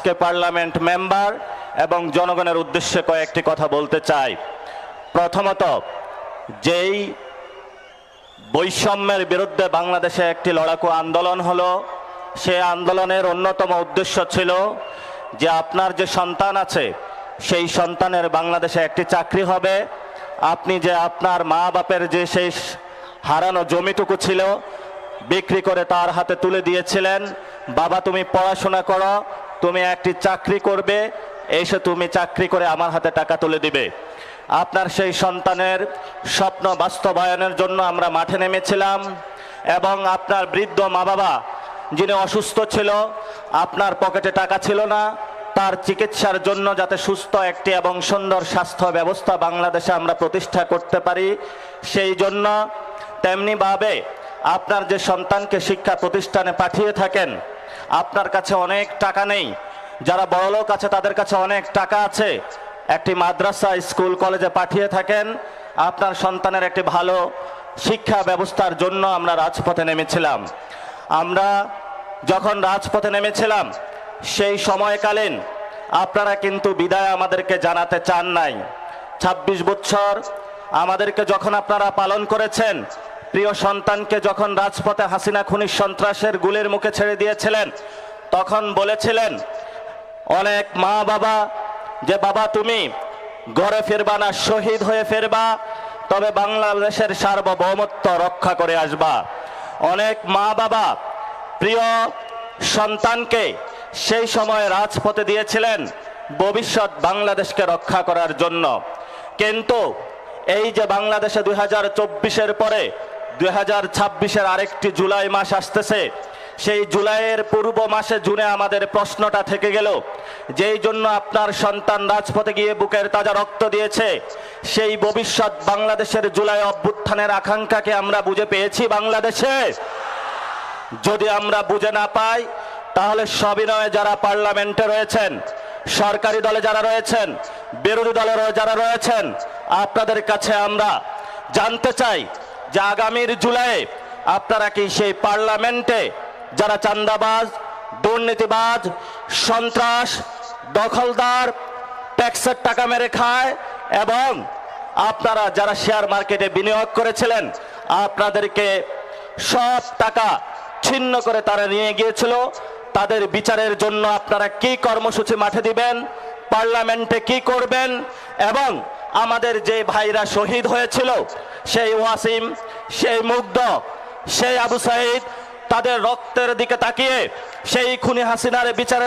Parliament member এবং জনগণের উদ্দেশ্যে কয়েকটি কথা বলতে চাই। প্রথমত, যেই বৈষম্যের বিরুদ্ধে বাংলাদেশে একটি লড়াকু আন্দোলন হলো, সেই আন্দোলনের অন্যতম উদ্দেশ্য ছিল যে আপনার যে সন্তান আছে সেই সন্তানের বাংলাদেশে একটি চাকরি হবে। আপনি যে আপনার মা বাপের যে সেই হারানো জমিটুকু ছিল বিক্রি করে তার হাতে তুলে দিয়েছিলেন, বাবা তুমি পড়াশোনা করো, তুমি একটি চাকরি করবে, এসে তুমি চাকরি করে আমার হাতে টাকা তুলে দিবে। আপনার সেই সন্তানের স্বপ্ন বাস্তবায়নের জন্য আমরা মাঠে নেমেছিলাম এবং আপনার বৃদ্ধ মা বাবা যিনি অসুস্থ ছিল, আপনার পকেটে টাকা ছিল না, তার চিকিৎসার জন্য যাতে সুস্থ একটি এবং সুন্দর স্বাস্থ্য ব্যবস্থা বাংলাদেশে আমরা প্রতিষ্ঠা করতে পারি, সেই জন্য তেমনিভাবে আপনার যে সন্তানকে শিক্ষা প্রতিষ্ঠানে পাঠিয়ে থাকেন, আপনার কাছে অনেক টাকা নেই, যারা বড়লোক আছে তাদের কাছে অনেক টাকা আছে, একটি মাদ্রাসা স্কুল কলেজে পাঠিয়ে থাকেন, আপনার সন্তানের একটি ভালো শিক্ষা ব্যবস্থার জন্য আমরা রাজপথে নেমেছিলাম। আমরা যখন রাজপথে নেমেছিলাম সেই সময়কালীন আপনারা কিন্তু বিদায় আমাদেরকে জানাতে চান নাই। ২৬ বছর আমাদেরকে যখন আপনারা পালন করেছেন, প্রিয় সন্তানকে যখন রাজপথে হাসিনা খুনি সন্ত্রাসের গুলির মুখে ছেড়ে দিয়েছিলেন, তখন বলেছিলেন অনেক মা বাবা যে বাবা তুমি ঘরে ফিরবা না, শহীদ হয়ে ফিরবা, তবে বাংলাদেশের সার্বভৌমত্ব রক্ষা করে আসবা। অনেক মা বাবা প্রিয় সন্তানকে সেই সময় রাজপথে দিয়েছিলেন ভবিষ্যৎ বাংলাদেশকে রক্ষা করার জন্য। কিন্তু এই যে বাংলাদেশে ২০২৪-এর পরে ২০২৬-এর আরেকটি জুলাই মাস আসতেছে, সেই জুলাইয়ের পূর্ব মাসে জুনে আমাদের প্রশ্নটা থেকে গেল, যেই জন্য আপনার সন্তান রাজপথে গিয়ে বুকের তাজা রক্ত দিয়েছে, সেই ভবিষ্যৎ বাংলাদেশের জুলাই অভ্যুত্থানের আকাঙ্ক্ষাকে আমরা বুঝে পেয়েছি বাংলাদেশে? যদি আমরা বুঝে না পাই, তাহলে সবিনয়ে যারা পার্লামেন্টে রয়েছেন, সরকারি দলে যারা রয়েছেন, বিরোধী দলের যারা রয়েছেন, আপনাদের কাছে আমরা জানতে চাই যে আগামীর জুলাইয়ে আপনারা কি সেই পার্লামেন্টে যারা চাঁদাবাজ, দুর্নীতিবাজ, সন্ত্রাস, দখলদার, ট্যাক্সের টাকা মেরে খায় এবং আপনারা যারা শেয়ার মার্কেটে বিনিয়োগ করেছিলেন, আপনাদেরকে সব টাকা ছিন্ন করে তারা নিয়ে গিয়েছিল, তাদের বিচারের জন্য আপনারা কি কর্মসূচি মাঠে দিবেন, পার্লামেন্টে কি করবেন, এবং আমাদের যে ভাইরা শহীদ হয়েছিল, সেই ওয়াসিম, সেই মুগ্ধ, সেই আবু সাইদ, তাদের রক্তের দিকে তাকিয়ে সেই খুনি হাসিনার বিচারের